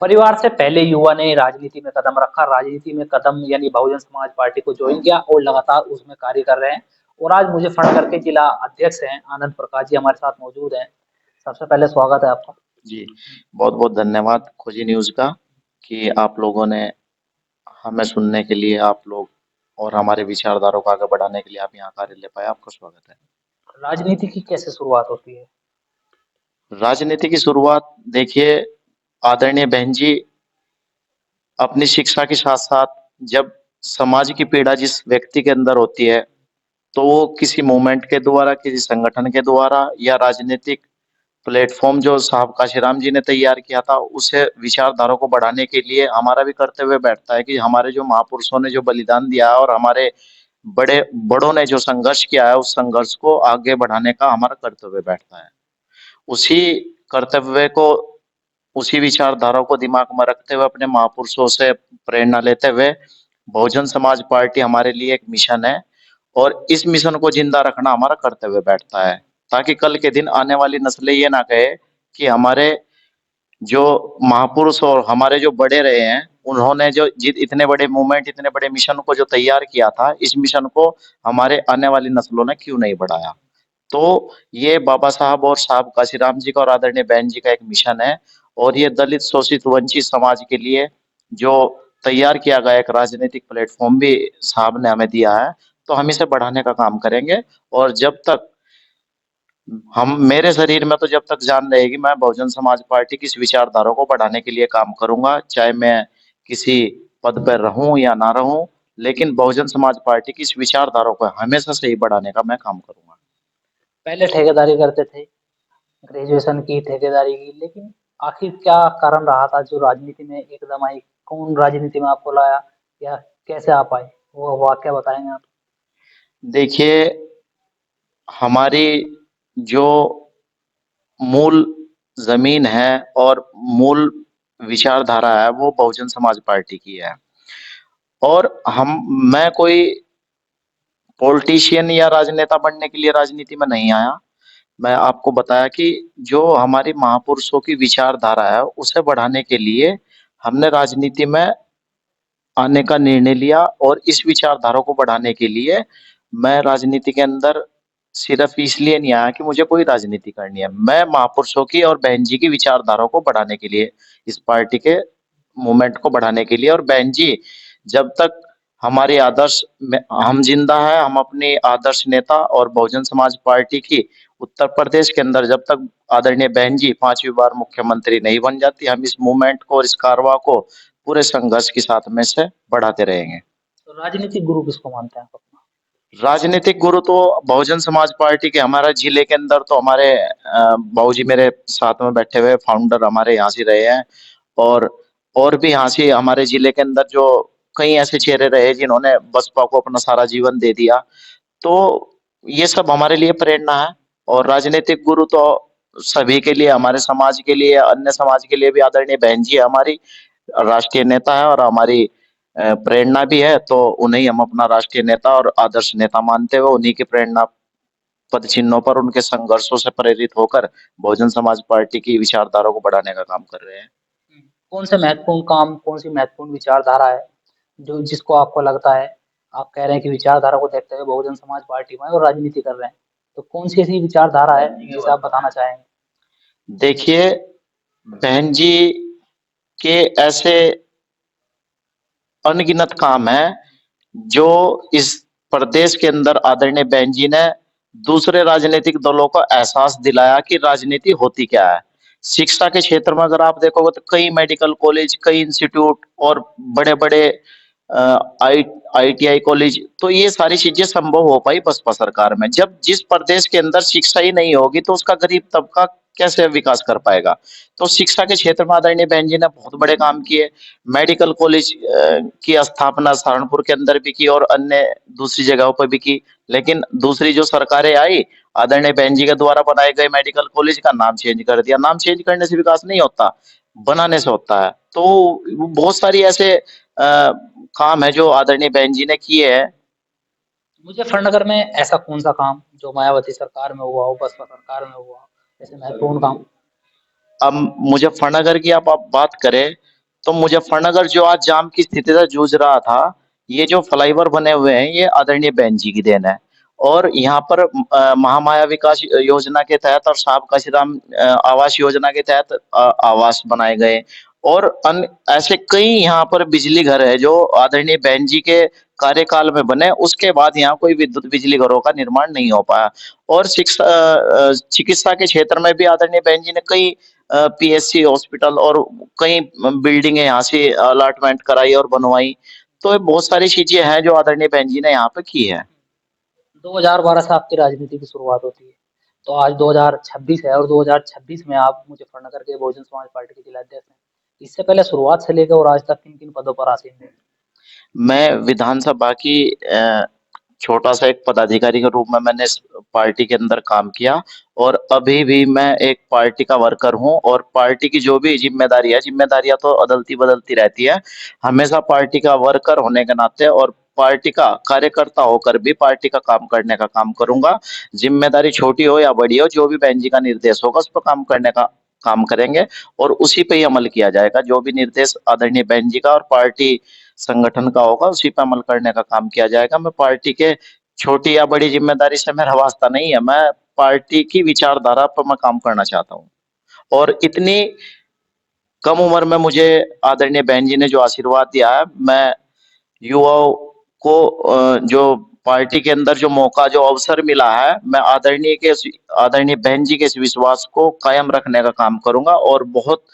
परिवार से पहले युवा ने राजनीति में कदम रखा, राजनीति में कदम यानी बहुजन समाज पार्टी को जॉइन किया और लगातार उसमें कार्य कर रहे हैं। और आज मुजफ्फरनगर के जिला अध्यक्ष हैं आनंद प्रकाश जी हमारे साथ मौजूद हैं। सबसे पहले स्वागत है आपका। जी, बहुत-बहुत धन्यवाद खोजी न्यूज़ का कि आप लोगों ने हमें सुनने के लिए आप लोग और हमारे विचारधारा को आगे बढ़ाने के लिए आप यहाँ कार्य ले पाए, आपका स्वागत है। राजनीति की कैसे शुरुआत होती है? राजनीति की शुरुआत देखिए, आदरणीय बहन जी अपनी शिक्षा के साथ-साथ जब समाज की पीड़ा जिस व्यक्ति के अंदर होती है, तो वो किसी मूवमेंट के द्वारा, किसी संगठन के द्वारा या राजनीतिक प्लेटफ़ॉर्म जो साहब काशीराम जी ने तैयार किया था, उसे विचारधारा को बढ़ाने के लिए हमारा भी कर्तव्य बैठता है कि हमारे जो महापुरुषों ने जो बलिदान दिया है और हमारे बड़ों ने जो संघर्ष किया है, उस संघर्ष को आगे बढ़ाने का हमारा कर्तव्य बैठता है। उसी कर्तव्य को, उसी विचारधारा को दिमाग में रखते हुए, अपने महापुरुषों से प्रेरणा लेते हुए, बहुजन समाज पार्टी हमारे लिए एक मिशन है और इस मिशन को जिंदा रखना हमारा कर्तव्य बैठता है, ताकि कल के दिन आने वाली नस्लें ये ना कहे कि हमारे जो महापुरुष और हमारे जो बड़े रहे हैं, उन्होंने जो जित इतने बड़े मूवमेंट, इतने बड़े मिशन को जो तैयार किया था, इस मिशन को हमारे आने वाली नस्लों ने क्यों नहीं बढ़ाया। तो ये बाबा साहब और साहब काशीराम जी का और आदरणीय बहन जी का एक मिशन है और ये दलित, शोषित, वंचित समाज के लिए जो तैयार किया गया एक राजनीतिक प्लेटफॉर्म भी साहब ने हमें दिया है, तो हम इसे बढ़ाने का काम करेंगे। और जब तक हम मेरे शरीर में, तो जब तक जान रहेगी, मैं बहुजन समाज पार्टी की इस विचारधारा को बढ़ाने के लिए काम करूंगा, चाहे मैं किसी पद पर रहूं या ना रहूं, लेकिन बहुजन समाज पार्टी की इस विचारधारा को हमेशा से ही बढ़ाने का मैं काम करूंगा। पहले ठेकेदारी करते थे, ग्रेजुएशन की, ठेकेदारी की, लेकिन आखिर क्या कारण रहा था जो राजनीति में एकदम आई? कौन राजनीति में आपको लाया या कैसे आप आए? वो वाकया बताएंगे आप? देखिए, हमारी जो मूल जमीन है और मूल विचारधारा है, वो बहुजन समाज पार्टी की है। और मैं कोई पॉलिटिशियन या राजनेता बनने के लिए राजनीति में नहीं आया। मैं आपको बताया कि जो हमारी महापुरुषों की विचारधारा है, उसे बढ़ाने के लिए हमने राजनीति में आने का निर्णय लिया और इस विचारधारा को बढ़ाने के लिए मैं राजनीति के अंदर सिर्फ इसलिए नहीं आया कि मुझे कोई राजनीति करनी है। मैं महापुरुषों की और बहन जी की विचारधारा को बढ़ाने के लिए, इस पार्टी के मूवमेंट को बढ़ाने के लिए। और बहन जी जब तक हमारे आदर्श में हम जिंदा है, हम अपने आदर्श नेता और बहुजन समाज पार्टी की उत्तर प्रदेश के अंदर जब तक आदरणीय बहन जी 5वीं बार मुख्यमंत्री नहीं बन जाती, हम इस मूवमेंट को और इस कारवा को पूरे संघर्ष के साथ में से बढ़ाते रहेंगे। तो राजनीतिक गुरु किसको मानते हैं आप अपना? राजनीतिक गुरु तो बहुजन समाज पार्टी के, हमारा जिले के अंदर तो हमारे बाबूजी मेरे साथ में बैठे हुए फाउंडर हमारे यहाँ से रहे हैं। और और भी यहाँ से हमारे जिले के अंदर जो कई ऐसे चेहरे रहे जिन्होंने बसपा को अपना सारा जीवन दे दिया। तो ये सब हमारे लिए प्रेरणा है। और राजनीतिक गुरु तो सभी के लिए, हमारे समाज के लिए, अन्य समाज के लिए भी आदरणीय बहन जी हमारी राष्ट्रीय नेता है और हमारी प्रेरणा भी है। तो उन्हें हम अपना राष्ट्रीय नेता और आदर्श नेता मानते हुए उन्हीं की प्रेरणा पद चिन्हों पर, उनके संघर्षों से प्रेरित होकर बहुजन समाज पार्टी की विचारधारा को बढ़ाने का काम कर रहे हैं। कौन से महत्वपूर्ण काम, कौन सी महत्वपूर्ण विचारधारा है जो जिसको आपको लगता है, आप कह रहे हैं कि विचारधारा को देखते हुए बहुजन समाज पार्टी में और राजनीति कर रहे हैं, तो कौन सी ऐसी विचारधारा है जिसे आप बताना चाहेंगे? देखिए, बहन जी के ऐसे अनगिनत काम है जो इस प्रदेश के अंदर आदरणीय बहन जी ने दूसरे राजनीतिक दलों को एहसास दिलाया कि राजनीति होती क्या है। शिक्षा के क्षेत्र में अगर आप देखोगे तो कई मेडिकल कॉलेज, कई इंस्टीट्यूट और बड़े बड़े आई आईटीआई कॉलेज, तो ये सारी चीजें संभव हो पाई बसपा सरकार में। जब जिस प्रदेश के अंदर शिक्षा ही नहीं होगी तो उसका गरीब तबका कैसे विकास कर पाएगा। तो शिक्षा के क्षेत्र में आदरणीय बहन जी ने बहुत बड़े काम किए। मेडिकल कॉलेज की स्थापना सहारनपुर के अंदर भी की और अन्य दूसरी जगहों पर भी की। लेकिन दूसरी जो सरकारें आई, आदरणीय बहन जी के द्वारा बनाए गए मेडिकल कॉलेज का नाम चेंज कर दिया। नाम चेंज करने से विकास नहीं होता, बनाने से होता है। तो बहुत सारी ऐसे काम है जो आदरणीय बहन जी ने किए हैं। मुजफ्फरनगर में ऐसा कौन सा काम जो मायावती सरकार में हुआ हो, बसपा सरकार में हुआ हो, ऐसे महत्वपूर्ण काम? अब मुजफ्फरनगर की आप बात करें तो मुजफ्फरनगर जो आज जाम की स्थिति से जूझ रहा था, ये जो फ्लाईओवर बने हुए हैं, ये आदरणीय बहन जी की देन है। और यहाँ पर महामाया विकास योजना के तहत और साहब काशीराम आवास योजना के तहत आवास बनाए गए। और अन्य ऐसे कई यहाँ पर बिजली घर है जो आदरणीय बहन जी के कार्यकाल में बने, उसके बाद यहाँ कोई विद्युत बिजली घरों का निर्माण नहीं हो पाया। और चिकित्सा के क्षेत्र में भी आदरणीय बहन जी ने कई पीएचसी हॉस्पिटल और कई बिल्डिंगें यहाँ से अलॉटमेंट कराई और बनवाई। तो ये बहुत सारी चीजें हैं जो आदरणीय बहन जी ने यहाँ पे की है। 2012 से आपकी राजनीति की शुरुआत होती है, तो आज 2026 है और 2026 में आप मुजफ्फरनगर के बहुजन समाज पार्टी के जिलाध्यक्ष हैं। इससे पहले शुरुआत से लेकर और आज तक किन-किन पदों पर आसीन रहे? मैं विधानसभा की छोटा सा एक पदाधिकारी के रूप में मैंने इस पार्टी के अंदर काम किया। और अभी भी मैं एक पार्टी का वर्कर हूँ। और पार्टी की जो भी जिम्मेदारी है, जिम्मेदारियां तो अदलती बदलती रहती है, हमेशा पार्टी का वर्कर होने के नाते और पार्टी का कार्यकर्ता होकर भी पार्टी का काम करने का काम करूंगा। जिम्मेदारी छोटी हो या बड़ी हो, जो भी बहन जी का निर्देश होगा उस पर काम करने का काम करेंगे और उसी पे ही अमल किया जाएगा। जो भी निर्देश आदरणीय बहन जी का और पार्टी संगठन का होगा उसी पे अमल करने का काम किया जाएगा। मैं पार्टी के छोटी या बड़ी जिम्मेदारी से मेरा वास्ता नहीं है, मैं पार्टी की विचारधारा पर मैं काम करना चाहता हूँ। और इतनी कम उम्र में मुझे आदरणीय बहन जी ने जो आशीर्वाद दिया है, मैं युवाओं को जो पार्टी के अंदर जो मौका जो अवसर मिला है, मैं आदरणीय बहन जी के इस विश्वास को कायम रखने का काम करूंगा। और बहुत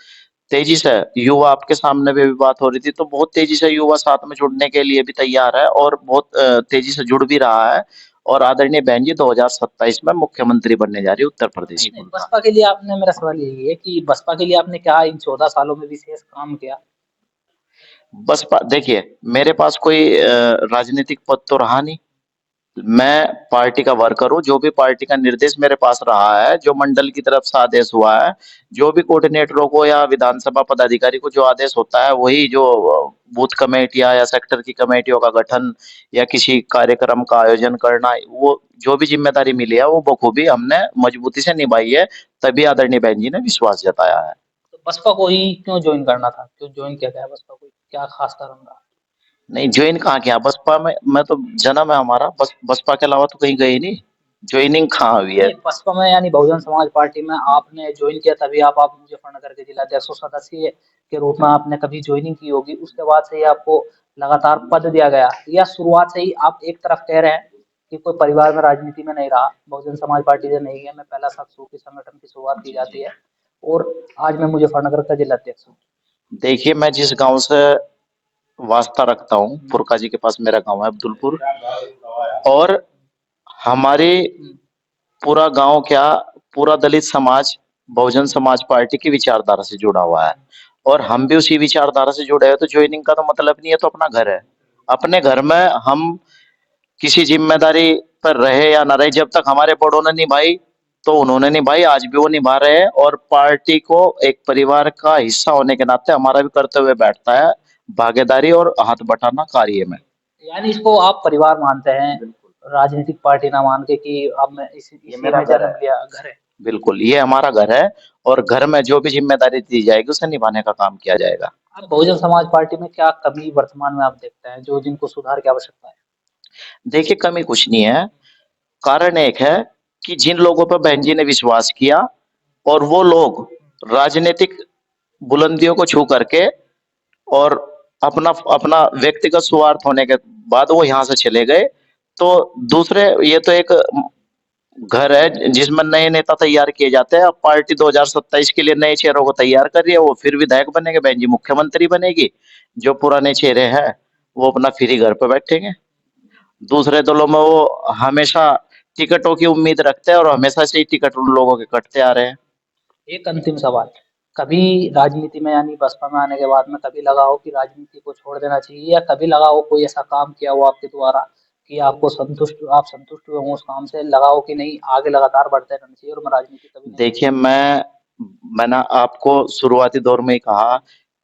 तेजी से युवा, आपके सामने भी बात हो रही थी, तो बहुत तेजी से युवा साथ में जुड़ने के लिए भी तैयार है और बहुत तेजी से जुड़ भी रहा है। और आदरणीय बहन जी 2027 में मुख्यमंत्री बनने जा रही है उत्तर प्रदेश नहीं, का। बसपा के लिए आपने मेरा सवाल यही है कि बसपा के लिए आपने क्या इन 14 सालों में विशेष काम किया? बसपा देखिए, मेरे पास कोई राजनीतिक पद तो रहा नहीं। मैं पार्टी का वर्कर हूँ। जो भी पार्टी का निर्देश मेरे पास रहा है, जो मंडल की तरफ से आदेश हुआ है, जो भी कोऑर्डिनेटरों को या विधानसभा पदाधिकारी को जो आदेश होता है, वही जो बूथ कमेटियां या सेक्टर की कमेटियों का गठन या किसी कार्यक्रम का आयोजन करना, वो जो भी जिम्मेदारी मिली है वो बखूबी हमने मजबूती से निभाई है। तभी आदरणीय बहन जी ने विश्वास जताया है। तो बसपा को ही क्यों जॉइन करना था? क्यों जॉइन किया गया बसपा को? क्या खास कारण रहा? नहीं, ज्वाइन कहाँ किया बसपा में? मैं तो जन्म है हमारा, बस बसपा के अलावा तो कहीं गए ही नहीं। ज्वाइनिंग कहाँ हुई है? नहीं, बसपा में यानी बहुजन समाज पार्टी में आपने जॉइन किया तभी आप मुजफ्फरनगर के जिलाध्यक्ष और सदस्य के रूप में आपने कभी ज्वाइनिंग की होगी, उसके बाद से ही आपको लगातार पद दिया गया, या शुरुआत से ही आप एक तरफ कह रहे हैं कि कोई परिवार में राजनीति में नहीं रहा, बहुजन समाज पार्टी से नहीं है, मैं पहला शख्स हूँ कि संगठन की शुरुआत की जाती है और आज मैं मुजफ्फरनगर का जिलाध्यक्ष हूँ। देखिए, मैं जिस गांव से वास्ता रखता हूँ, पुरका जी के पास मेरा गांव है अब्दुलपुर। और हमारे पूरा गांव क्या, पूरा दलित समाज बहुजन समाज पार्टी की विचारधारा से जुड़ा हुआ है। और हम भी उसी विचारधारा से जुड़े हैं, तो ज्वाइनिंग का तो मतलब नहीं है, तो अपना घर है। अपने घर में हम किसी जिम्मेदारी पर रहे या ना रहे, जब तक हमारे बड़ों ने निभाई तो उन्होंने निभाई, आज भी वो निभा रहे हैं। और पार्टी को एक परिवार का हिस्सा होने के नाते हमारा भी कर्तव्य बैठता है भागीदारी और हाथ बटाना कार्य में। यानी इसको आप परिवार मानते हैं, राजनीतिक पार्टी ना मान के कि अब मैं इसी मेरा में घर है। जन्म लिया, घर है। बिल्कुल, ये हमारा घर है। और घर में जो भी जिम्मेदारी दी जाएगी उसे निभाने का काम किया जाएगा। अब बहुजन समाज पार्टी में क्या कमी वर्तमान में आप देखते हैं जो जिनको सुधार की आवश्यकता है? देखिए, कमी कुछ नहीं है। कारण एक है कि जिन लोगों पर बहन जी ने विश्वास किया और वो लोग राजनीतिक बुलंदियों को छू करके और अपना अपना व्यक्तिगत स्वार्थ होने के बाद वो यहाँ से चले गए। तो दूसरे, ये तो एक घर है जिसमें नए नेता तैयार किए जाते हैं। अब पार्टी 2027 के लिए नए चेहरों को तैयार कर रही है, वो फिर विधायक बनेंगे, बहन जी मुख्यमंत्री बनेगी। जो पुराने चेहरे हैं वो अपना फ्री घर पे बैठेंगे। दूसरे दलों में वो हमेशा टिकटों की उम्मीद रखते हैं और हमेशा से ही टिकट उन लोगों के कटते आ रहे हैं। एक अंतिम सवाल, कभी राजनीति में यानी बसपा में आने के बाद में कभी लगा हो कि राजनीति को छोड़ देना चाहिए, या कभी लगा हो कोई ऐसा काम किया हो आपके द्वारा कि आपको आप संतुष्ट हुए हों उस काम से, लगा हो कि नहीं आगे लगातार बढ़ते रहना चाहिए और मैं राजनीति कभी नहीं देखिए, छोड़ूंगा? मैंने आपको शुरुआती दौर में ही कहा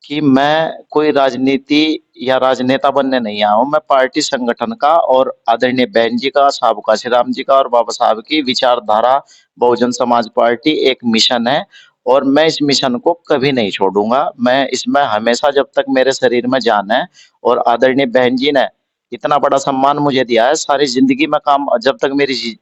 कि मैं कोई राजनीति या राजनेता बनने नहीं आया हूँ। मैं पार्टी संगठन का और आदरणीय बहन जी का, साहब काशीराम जी का और बाबा साहब की विचारधारा, बहुजन समाज पार्टी एक मिशन है। और मैं इस मिशन को कभी नहीं छोड़ूंगा। मैं इसमें हमेशा, जब तक मेरे शरीर में जान है, और आदरणीय बहन जी ने इतना बड़ा सम्मान मुझे दिया है, सारी जिंदगी में काम, जब तक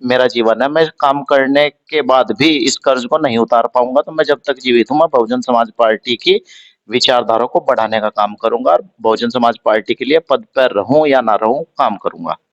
मेरा जीवन है, मैं काम करने के बाद भी इस कर्ज को नहीं उतार पाऊंगा। तो मैं जब तक जीवित हूं, मैं बहुजन समाज पार्टी की विचारधारा को बढ़ाने का काम करूंगा, और बहुजन समाज पार्टी के लिए पद पर रहूं या ना रहूं, काम करूंगा।